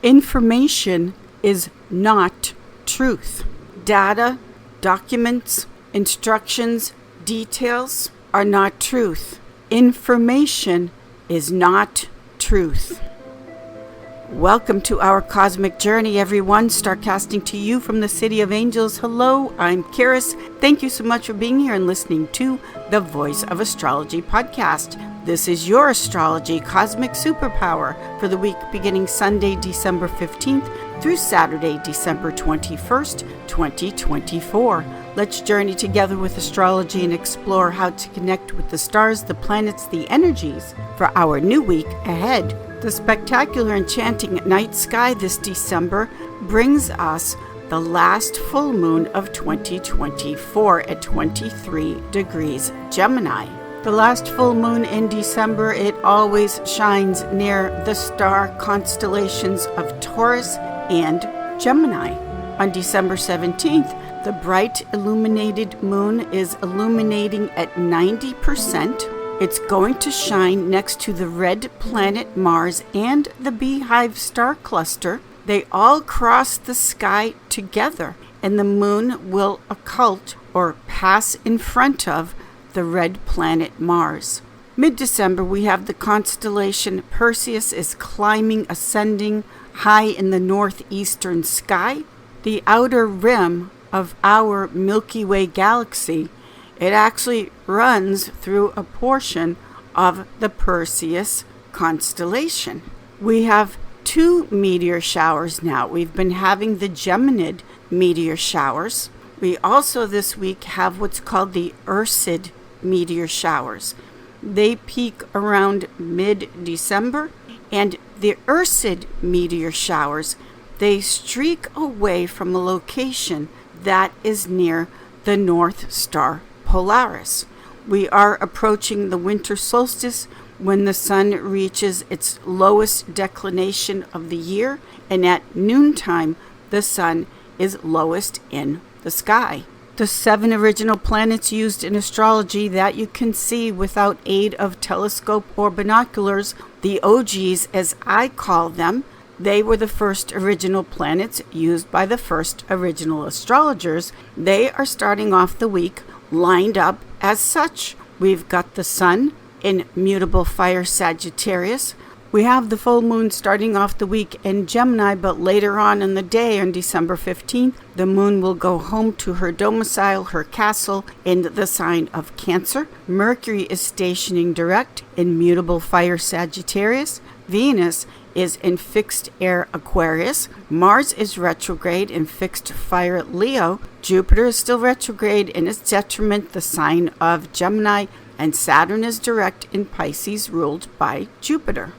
Information is not truth. Data, documents, instructions, details are not truth. Information is not truth. Welcome to our cosmic journey, everyone. Starcasting to you from the City of Angels. Hello, I'm Karis. Thank you so much for being here and listening to the Voice of Astrology podcast. This is your astrology cosmic superpower for the week beginning Sunday, December 15th through Saturday, December 21st, 2024. Let's journey together with astrology and explore how to connect with the stars, the planets, the energies for our new week ahead. The spectacular enchanting night sky this December brings us the last full moon of 2024 at 23 degrees Gemini. The last full moon in December, it always shines near the star constellations of Taurus and Gemini. On December 17th, the bright illuminated moon is illuminating at 90%. It's going to shine next to the red planet Mars and the Beehive star cluster. They all cross the sky together, and the moon will occult or pass in front of the red planet Mars. Mid-December, we have the constellation Perseus is climbing, ascending high in the northeastern sky. The outer rim of our Milky Way galaxy, it actually runs through a portion of the Perseus constellation. We have two meteor showers now. We've been having the Geminid meteor showers. We also this week have what's called the Ursid meteor showers. They peak around mid-December, and the Ursid meteor showers, they streak away from a location that is near the North Star Polaris. We are approaching the winter solstice when the sun reaches its lowest declination of the year, and at noontime the sun is lowest in the sky. The 7 original planets used in astrology that you can see without aid of telescope or binoculars, the OGs as I call them, they were the first original planets used by the first original astrologers. They are starting off the week lined up as such. We've got the sun in mutable fire Sagittarius. We have the full moon starting off the week in Gemini, but later on in the day on December 15th, the moon will go home to her domicile, her castle, in the sign of Cancer. Mercury is stationing direct in mutable fire Sagittarius. Venus is in fixed air Aquarius. Mars is retrograde in fixed fire Leo. Jupiter is still retrograde in its detriment, the sign of Gemini. And Saturn is direct in Pisces, ruled by Jupiter.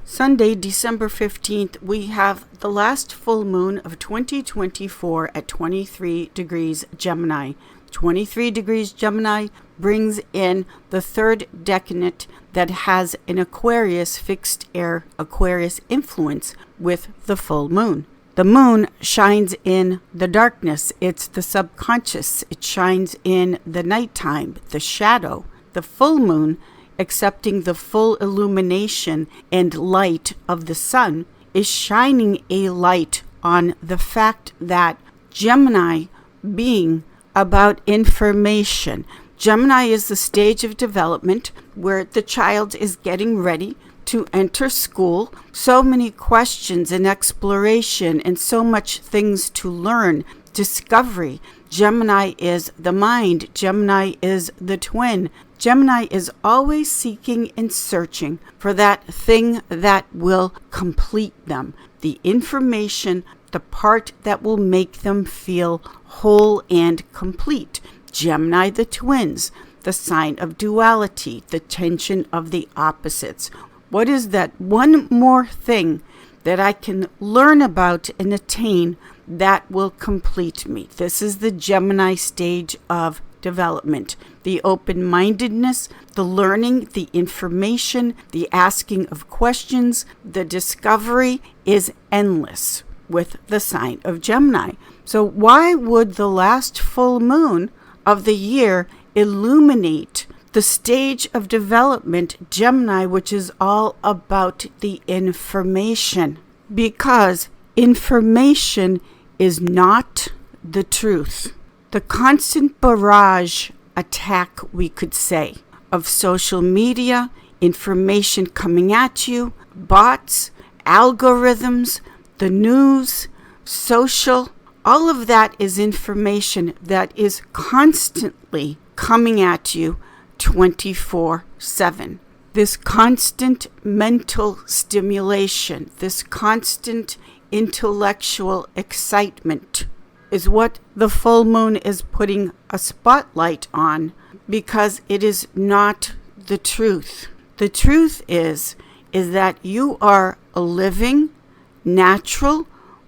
Sunday, December 15th, we have the last full moon of 2024 at 23 degrees Gemini. 23 degrees Gemini brings in the third decanate that has an Aquarius, fixed air Aquarius influence with the full moon. The moon shines in the darkness. It's the subconscious. It shines in the nighttime, the shadow. The full moon, accepting the full illumination and light of the sun, is shining a light on the fact that Gemini being about information. Gemini is the stage of development where the child is getting ready to enter school. So many questions and exploration and so much things to learn, discovery. Gemini is the mind. Gemini is the twin. Gemini is always seeking and searching for that thing that will complete them. The information, the part that will make them feel whole and complete. Gemini, the twins, the sign of duality, the tension of the opposites. What is that one more thing that I can learn about and attain that will complete me? This is the Gemini stage of development. The open-mindedness, the learning, the information, the asking of questions, the discovery is endless with the sign of Gemini. So why would the last full moon of the year illuminate the stage of development, Gemini, which is all about the information, because information is not the truth. The constant barrage attack, we could say, of social media, information coming at you, bots, algorithms, the news, social, all of that is information that is constantly coming at you 24/7. This constant mental stimulation, this constant intellectual excitement is what the full moon is putting a spotlight on, because it is not the truth. The truth is that you are a living, natural,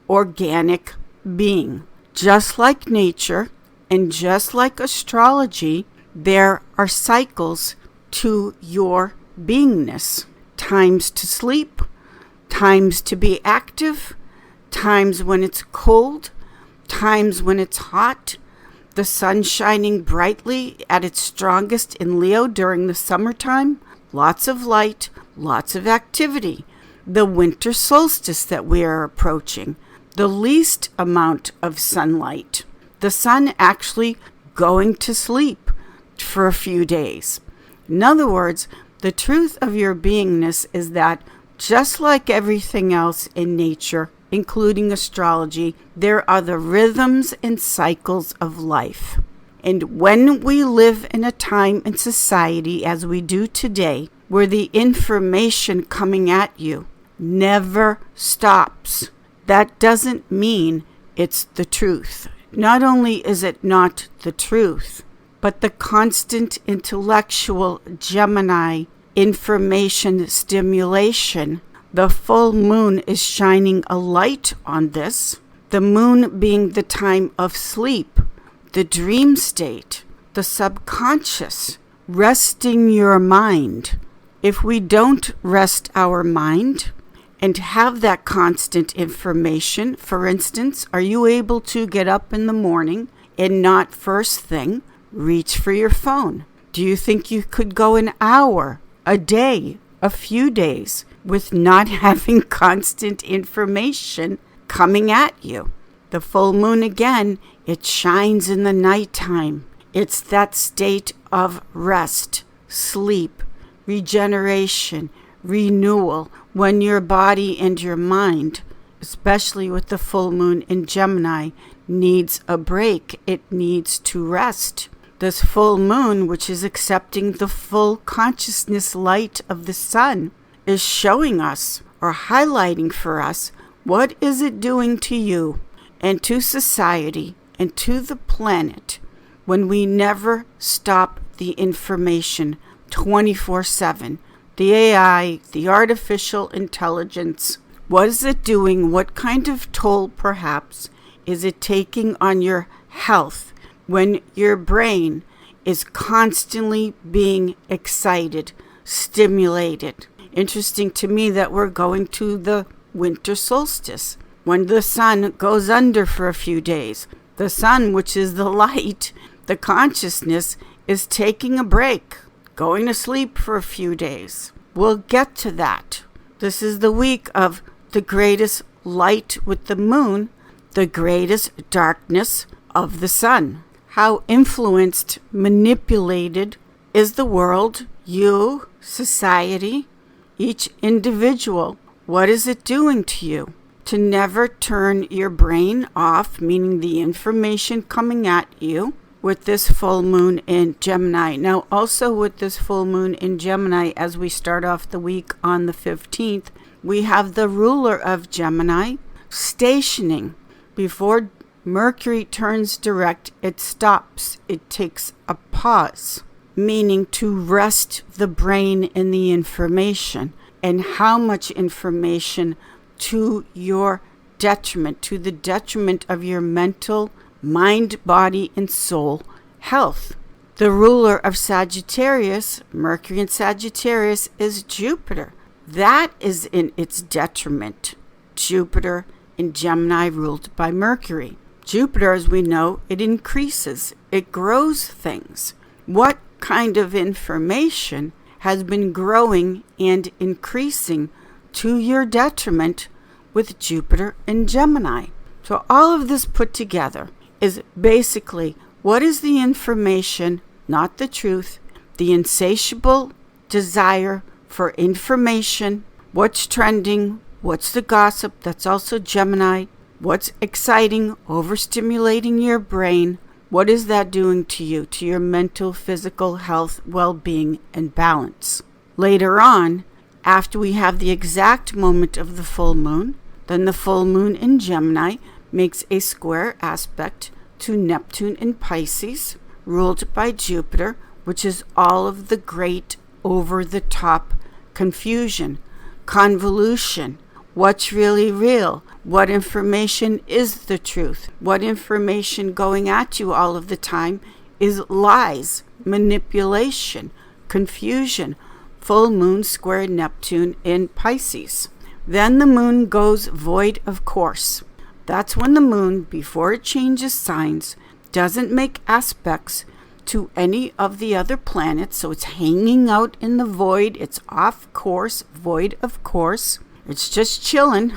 organic being. Just like nature and just like astrology, there are cycles to your beingness. Times to sleep, times to be active, times when it's cold, times when it's hot, the sun shining brightly at its strongest in Leo during the summertime, lots of light, lots of activity. The winter solstice that we are approaching, the least amount of sunlight. The sun actually going to sleep for a few days. In other words, the truth of your beingness is that just like everything else in nature, including astrology, there are the rhythms and cycles of life. And when we live in a time and society as we do today, where the information coming at you never stops, that doesn't mean it's the truth. Not only is it not the truth, but the constant intellectual Gemini information stimulation, the full moon is shining a light on this. The moon being the time of sleep, the dream state, the subconscious, resting your mind. If we don't rest our mind and have that constant information, for instance, are you able to get up in the morning and not first thing reach for your phone? Do you think you could go an hour, a day, a few days with not having constant information coming at you? The full moon, again, it shines in the nighttime. It's that state of rest, sleep, regeneration, renewal, when your body and your mind, especially with the full moon in Gemini, needs a break. It needs to rest. This full moon, which is accepting the full consciousness light of the sun, is showing us or highlighting for us what is it doing to you and to society and to the planet when we never stop the information 24/7. The AI, the artificial intelligence, what is it doing? What kind of toll, perhaps, is it taking on your health when your brain is constantly being excited, stimulated? Interesting to me that we're going to the winter solstice, when the sun goes under for a few days. The sun, which is the light, the consciousness, is taking a break, going to sleep for a few days. We'll get to that. This is the week of the greatest light with the moon, the greatest darkness of the sun. How influenced, manipulated is the world, you, society, each individual? What is it doing to you? To never turn your brain off, meaning the information coming at you, with this full moon in Gemini. Now, also with this full moon in Gemini, as we start off the week on the 15th, we have the ruler of Gemini stationing. Before Mercury turns direct, it stops. It takes a pause, meaning to rest the brain in the information. And how much information to your detriment, to the detriment of your mental, mind, body, and soul health. The ruler of Sagittarius, Mercury in Sagittarius, is Jupiter. That is in its detriment. Jupiter in Gemini ruled by Mercury. Jupiter, as we know, it increases, it grows things. What kind of information has been growing and increasing to your detriment with Jupiter and Gemini. So all of this put together is basically, what is the information, not the truth, the insatiable desire for information, what's trending, what's the gossip, that's also Gemini, what's exciting, overstimulating your brain, what is that doing to you, to your mental, physical health, well-being, and balance. Later on, after we have the exact moment of the full moon, then the full moon in Gemini makes a square aspect to Neptune in Pisces, ruled by Jupiter, which is all of the great over-the-top confusion, convolution, what's really real, what information is the truth, what information going at you all of the time is lies, manipulation, confusion. Full moon square Neptune in Pisces. Then the moon goes void of course. That's when the moon, before it changes signs, doesn't make aspects to any of the other planets, so it's hanging out in the void. It's off course, void of course. It's just chilling,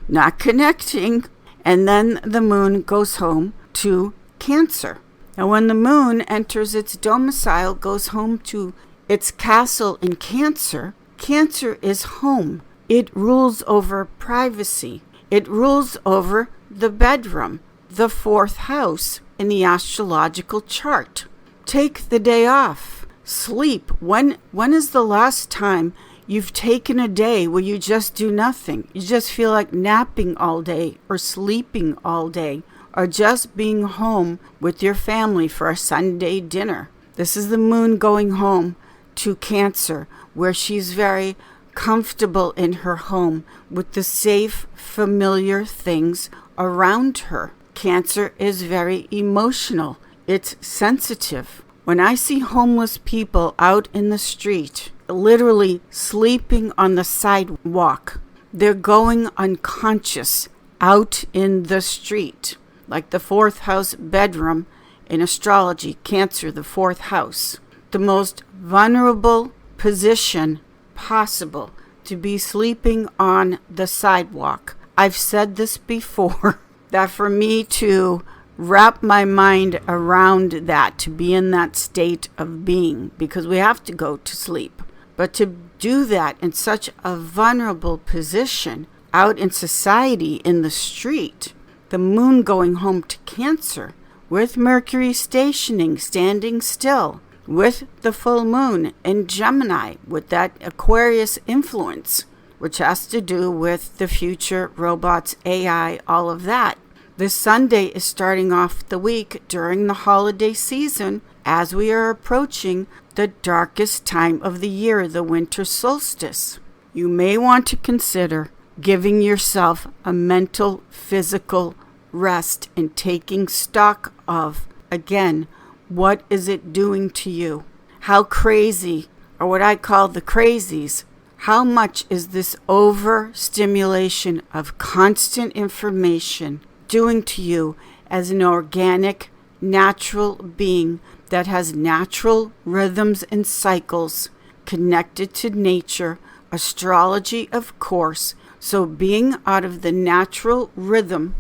not connecting. And then the moon goes home to Cancer. And when the moon enters its domicile, goes home to its castle in Cancer, Cancer is home. It rules over privacy. It rules over the bedroom, the fourth house in the astrological chart. Take the day off. Sleep. When is the last time you've taken a day where you just do nothing? You just feel like napping all day or sleeping all day or just being home with your family for a Sunday dinner. This is the moon going home to Cancer, where she's very comfortable in her home with the safe, familiar things around her. Cancer is very emotional. It's sensitive. When I see homeless people out in the street, literally sleeping on the sidewalk, they're going unconscious out in the street, like the fourth house bedroom in astrology, Cancer, the fourth house. The most vulnerable position possible, to be sleeping on the sidewalk. I've said this before, that for me to wrap my mind around that, to be in that state of being, because we have to go to sleep, but to do that in such a vulnerable position out in society, in the street, the moon going home to Cancer, with Mercury stationing, standing still, with the full moon in Gemini, with that Aquarius influence, which has to do with the future, robots, AI, all of that. This Sunday is starting off the week during the holiday season as we are approaching the darkest time of the year, the winter solstice. You may want to consider giving yourself a mental, physical rest and taking stock of, again, what is it doing to you? How crazy, or what I call the crazies, how much is this overstimulation of constant information doing to you as an organic, natural being that has natural rhythms and cycles connected to nature, astrology, of course. So being out of the natural rhythm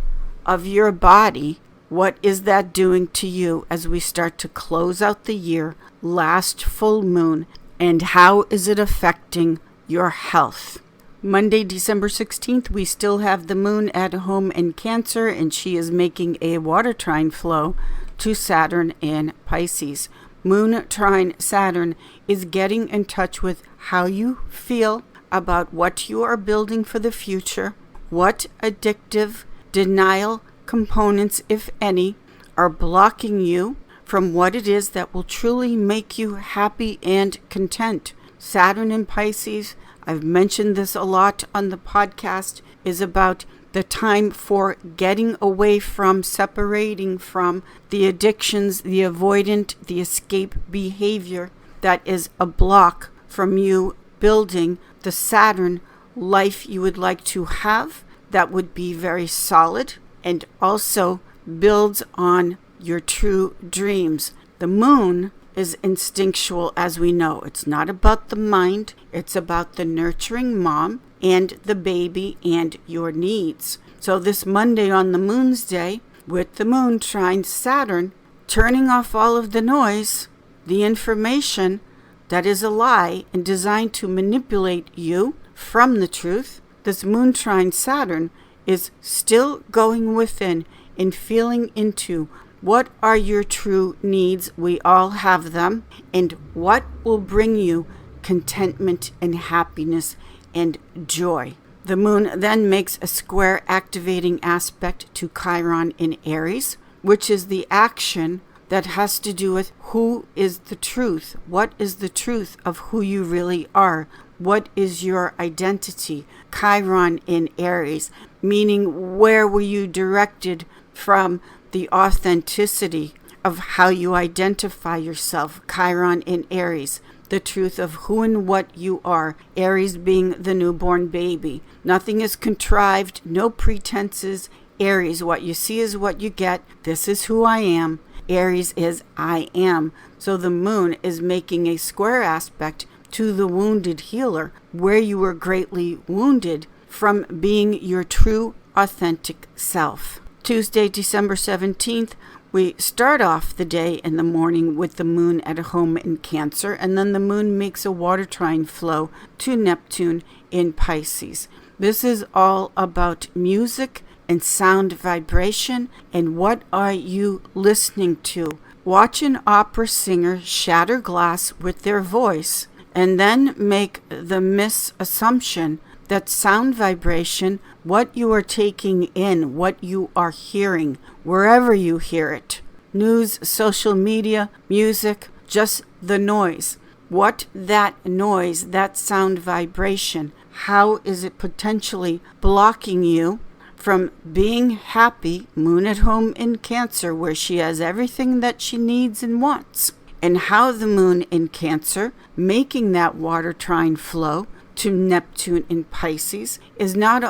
of your body, what is that doing to you as we start to close out the year, last full moon, and how is it affecting your health? Monday, December 16th, we still have the moon at home in Cancer, and she is making a water trine flow to Saturn in Pisces. Moon trine Saturn is getting in touch with how you feel about what you are building for the future, what addictive denial components, if any, are blocking you from what it is that will truly make you happy and content. Saturn in Pisces, I've mentioned this a lot on the podcast, is about the time for getting away from, separating from the addictions, the avoidant, the escape behavior that is a block from you building the Saturn life you would like to have that would be very solid and also builds on your true dreams. The moon is instinctual, as we know. It's not about the mind. It's about the nurturing mom and the baby and your needs. So this Monday on the moon's day, with the moon trine Saturn, turning off all of the noise, the information that is a lie and designed to manipulate you from the truth, this moon trine Saturn is still going within and feeling into what are your true needs. We all have them. And what will bring you contentment and happiness and joy. The moon then makes a square activating aspect to Chiron in Aries, which is the action that has to do with who is the truth. What is the truth of who you really are? What is your identity? Chiron in Aries, meaning where were you directed from the authenticity of how you identify yourself. Chiron in Aries, the truth of who and what you are. Aries being the newborn baby. Nothing is contrived, no pretenses. Aries, what you see is what you get. This is who I am. Aries is I am. So the moon is making a square aspect to the wounded healer, where you were greatly wounded from being your true, authentic self. Tuesday, December 17th, we start off the day in the morning with the moon at home in Cancer, and then the moon makes a water trine flow to Neptune in Pisces. This is all about music and sound vibration, and what are you listening to? Watch an opera singer shatter glass with their voice, and then make the misassumption that sound vibration, what you are taking in, what you are hearing, wherever you hear it, news, social media, music, just the noise. What that noise, that sound vibration, how is it potentially blocking you from being happy? Moon at home in Cancer, where she has everything that she needs and wants. And how the moon in Cancer, making that water trine flow to Neptune in Pisces, is not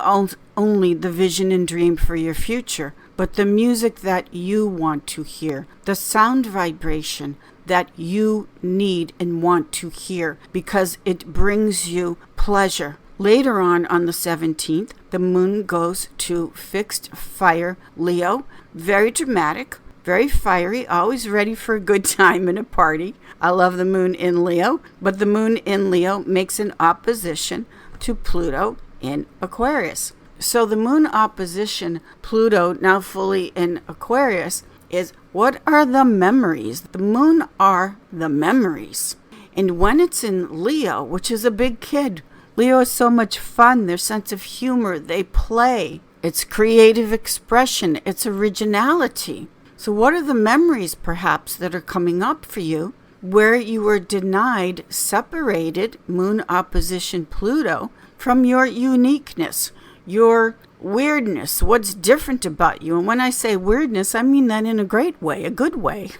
only the vision and dream for your future, but the music that you want to hear, the sound vibration that you need and want to hear, because it brings you pleasure. Later on the 17th, the moon goes to fixed fire Leo, very dramatic, very fiery, always ready for a good time and a party. I love the moon in Leo, but the moon in Leo makes an opposition to Pluto in Aquarius. So the moon opposition Pluto, now fully in Aquarius, is what are the memories? The moon are the memories. And when it's in Leo, which is a big kid, Leo is so much fun, their sense of humor, they play. It's creative expression, it's originality. So what are the memories perhaps that are coming up for you where you were denied, separated, moon opposition Pluto, from your uniqueness, your weirdness, what's different about you? And when I say weirdness, I mean that in a great way, a good way.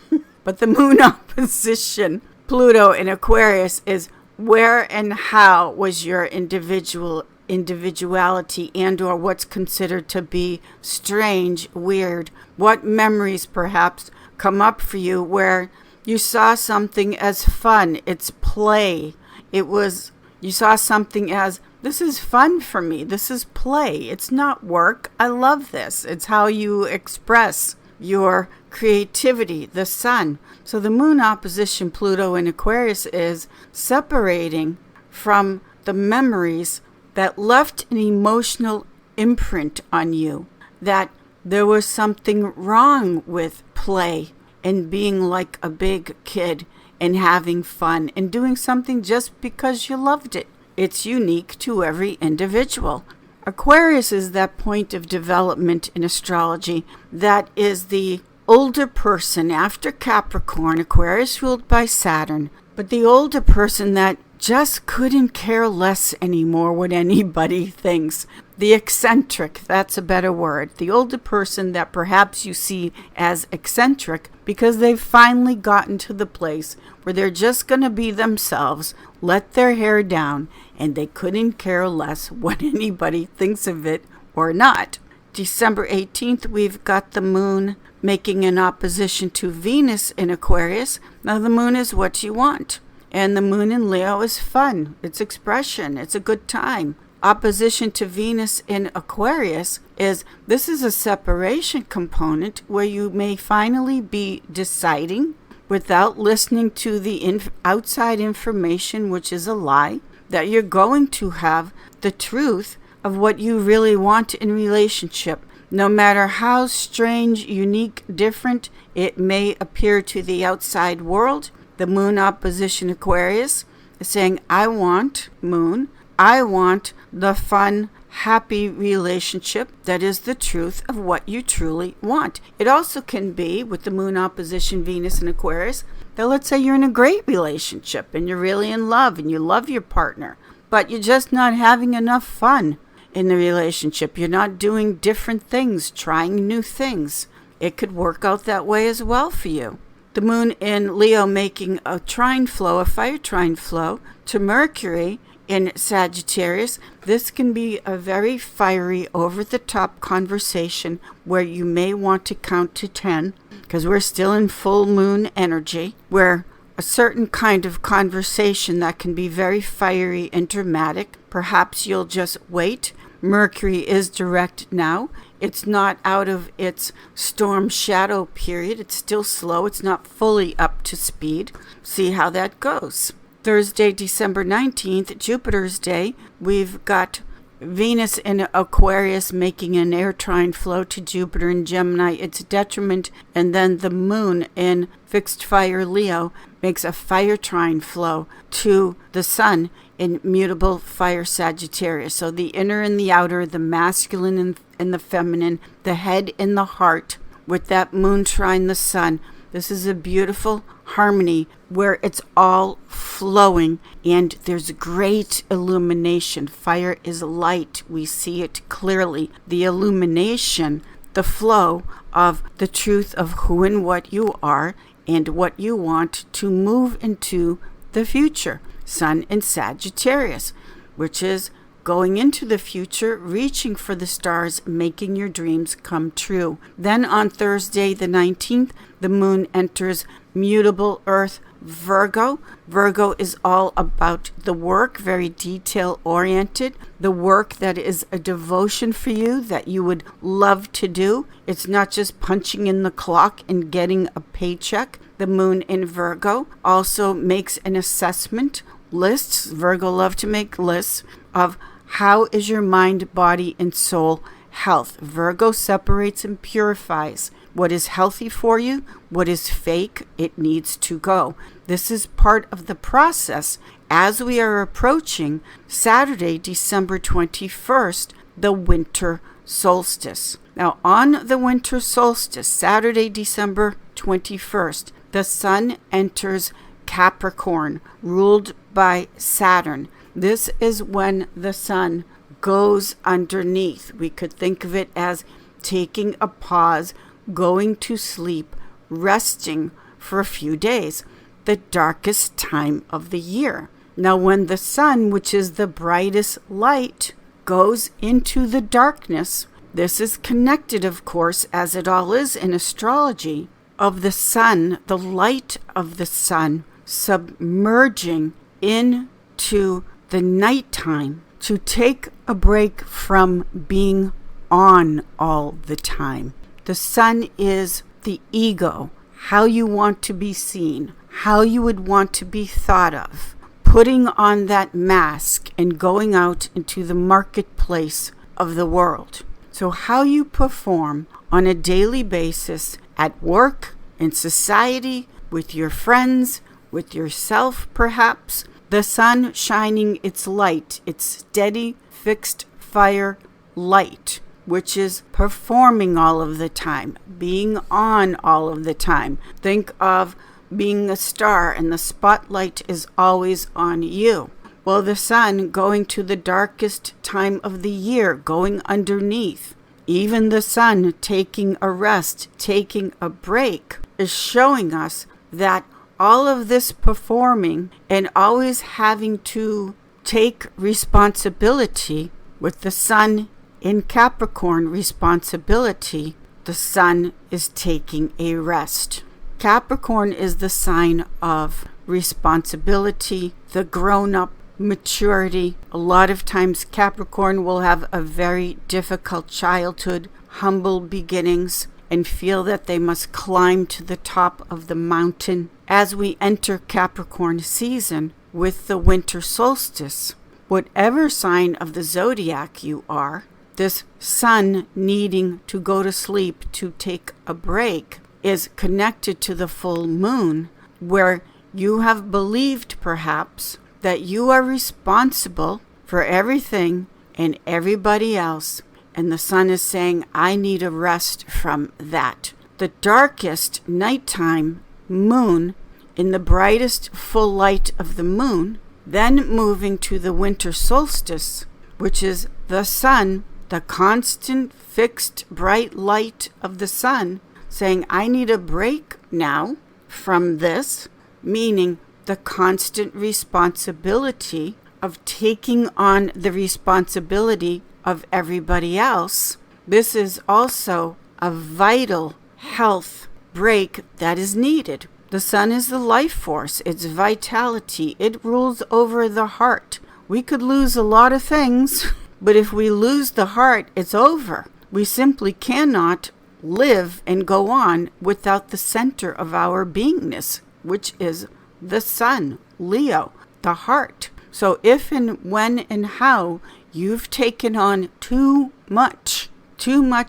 But the moon opposition Pluto in Aquarius is where and how was your individuality and or what's considered to be strange, weird. What memories perhaps come up for you where you saw something as fun, it's play. You saw something as, this is fun for me, this is play, it's not work, I love this. It's how you express your creativity, the sun. So the moon opposition Pluto in Aquarius is separating from the memories that left an emotional imprint on you, that there was something wrong with play and being like a big kid and having fun and doing something just because you loved it. It's unique to every individual. Aquarius is that point of development in astrology that is the older person after Capricorn, Aquarius ruled by Saturn, but the older person that just couldn't care less anymore what anybody thinks. The eccentric, that's a better word. The older person that perhaps you see as eccentric because they've finally gotten to the place where they're just going to be themselves, let their hair down, and they couldn't care less what anybody thinks of it or not. December 18th, we've got the moon making an opposition to Venus in Aquarius. Now the moon is what you want. And the moon in Leo is fun. It's expression. It's a good time. Opposition to Venus in Aquarius this is a separation component where you may finally be deciding, without listening to the outside information, which is a lie, that you're going to have the truth of what you really want in relationship. No matter how strange, unique, different it may appear to the outside world, the moon opposition Aquarius is saying, I want, moon, I want the fun, happy relationship that is the truth of what you truly want. It also can be, with the moon opposition Venus in Aquarius, that let's say you're in a great relationship and you're really in love and you love your partner, but you're just not having enough fun in the relationship. You're not doing different things, trying new things. It could work out that way as well for you. The moon in Leo making a trine flow, a fire trine flow to Mercury in Sagittarius. This can be a very fiery, over-the-top conversation where you may want to count to 10, because we're still in full moon energy, where a certain kind of conversation that can be very fiery and dramatic. Perhaps you'll just wait. Mercury is direct now. It's not out of its storm shadow period. It's still slow. It's not fully up to speed. See how that goes. Thursday, December 19th, Jupiter's Day, we've got Venus in Aquarius making an air trine flow to Jupiter in Gemini, its detriment, and then the moon in fixed fire Leo makes a fire trine flow to the sun in mutable fire Sagittarius. So the inner and the outer, the masculine and the feminine, the head and the heart, with that moon trine the sun. This is a beautiful harmony where it's all flowing and there's great illumination. Fire is light. We see it clearly. The illumination, the flow of the truth of who and what you are and what you want to move into the future. Sun in Sagittarius, which is going into the future, reaching for the stars, making your dreams come true. Then on Thursday the 19th, the moon enters mutable earth Virgo. Virgo is all about the work, very detail oriented, the work that is a devotion for you that you would love to do. It's not just punching in the clock and getting a paycheck. The moon in Virgo also makes an assessment lists. Virgo love to make lists of how is your mind, body, and soul health. Virgo separates and purifies what is healthy for you, what is fake, it needs to go. This is part of the process as we are approaching Saturday, December 21st, the winter solstice. Now, on the winter solstice, Saturday, December 21st, the sun enters Capricorn, ruled by Saturn. This is when the sun goes underneath. We could think of it as taking a pause, going to sleep, resting for a few days, the darkest time of the year. Now, when the sun, which is the brightest light, goes into the darkness, this is connected, of course, as it all is in astrology, of the sun, the light of the sun, submerging into the nighttime to take a break from being on all the time. The sun is the ego, how you want to be seen, how you would want to be thought of, putting on that mask and going out into the marketplace of the world. So how you perform on a daily basis at work, in society, with your friends, with yourself perhaps, the sun shining its light, its steady, fixed fire light, which is performing all of the time, being on all of the time. Think of being a star and the spotlight is always on you. Well, the sun going to the darkest time of the year, going underneath, even the sun taking a rest, taking a break, is showing us that all of this performing and always having to take responsibility with the sun in Capricorn, responsibility the sun is taking a rest. Capricorn is the sign of responsibility, the grown-up maturity. A lot of times Capricorn will have a very difficult childhood, humble beginnings, and feel that they must climb to the top of the mountain. As we enter Capricorn season with the winter solstice, whatever sign of the zodiac you are, this sun needing to go to sleep, to take a break, is connected to the full moon, where you have believed perhaps that you are responsible for everything and everybody else. And the sun is saying, I need a rest from that. The darkest nighttime moon in the brightest full light of the moon, then moving to the winter solstice, which is the sun, the constant fixed bright light of the sun, saying, I need a break now from this, meaning the constant responsibility of taking on the responsibility of everybody else. This is also a vital health break that is needed. The sun is the life force, it's vitality, it rules over the heart. We could lose a lot of things, but if we lose the heart, it's over. We simply cannot live and go on without the center of our beingness, which is the sun, Leo, the heart. So if and when and how you've taken on too much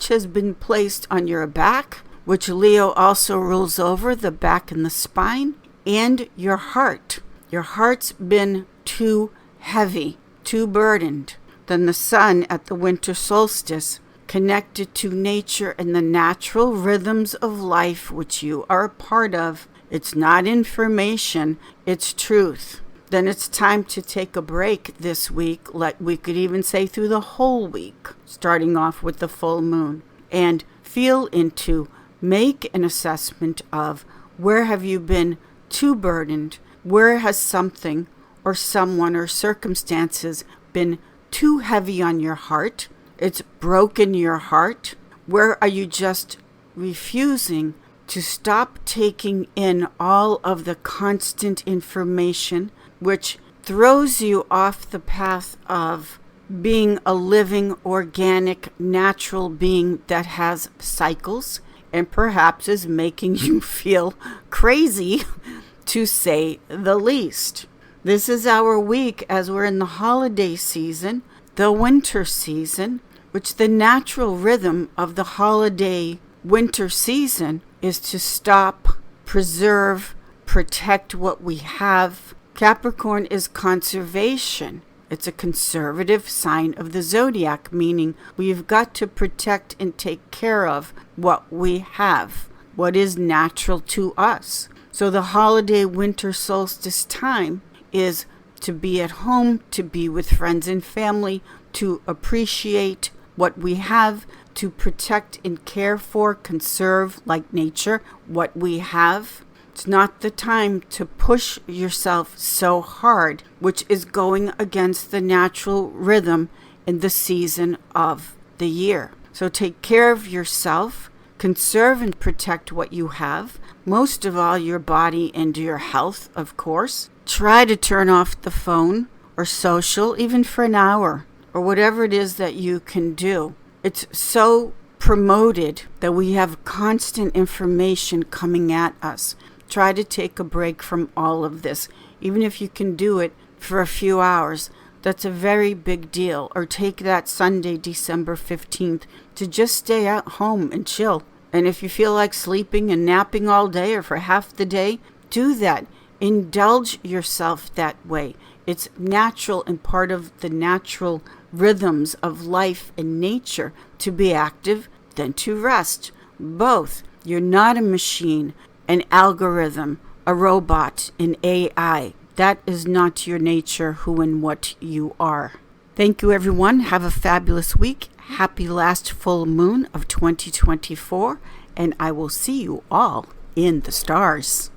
has been placed on your back, which Leo also rules over, the back and the spine, and your heart. Your heart's been too heavy, too burdened. Then the sun at the winter solstice, connected to nature and the natural rhythms of life which you are a part of. It's not information, it's truth. Then it's time to take a break this week, like we could even say through the whole week, starting off with the full moon, and feel into, make an assessment of where have you been too burdened, where has something or someone or circumstances been too heavy on your heart, it's broken your heart, where are you just refusing to stop taking in all of the constant information which throws you off the path of being a living, organic, natural being that has cycles and perhaps is making you feel crazy, to say the least. This is our week as we're in the holiday season, the winter season, which the natural rhythm of the holiday winter season is to stop, preserve, protect what we have. Capricorn is conservation. It's a conservative sign of the zodiac, meaning we've got to protect and take care of what we have, what is natural to us. So the holiday winter solstice time is to be at home, to be with friends and family, to appreciate what we have, to protect and care for, conserve, like nature, what we have. It's not the time to push yourself so hard, which is going against the natural rhythm in the season of the year. So take care of yourself, conserve and protect what you have, most of all your body and your health, of course. Try to turn off the phone or social, even for an hour, or whatever it is that you can do. It's so promoted that we have constant information coming at us. Try to take a break from all of this, even if you can do it for a few hours. That's a very big deal. Or take that Sunday, December 15th, to just stay at home and chill. And if you feel like sleeping and napping all day or for half the day, do that. Indulge yourself that way. It's natural and part of the natural rhythms of life and nature to be active than to rest. Both. You're not a machine, an algorithm, a robot, an AI. That is not your nature, who and what you are. Thank you, everyone. Have a fabulous week. Happy last full moon of 2024, and I will see you all in the stars.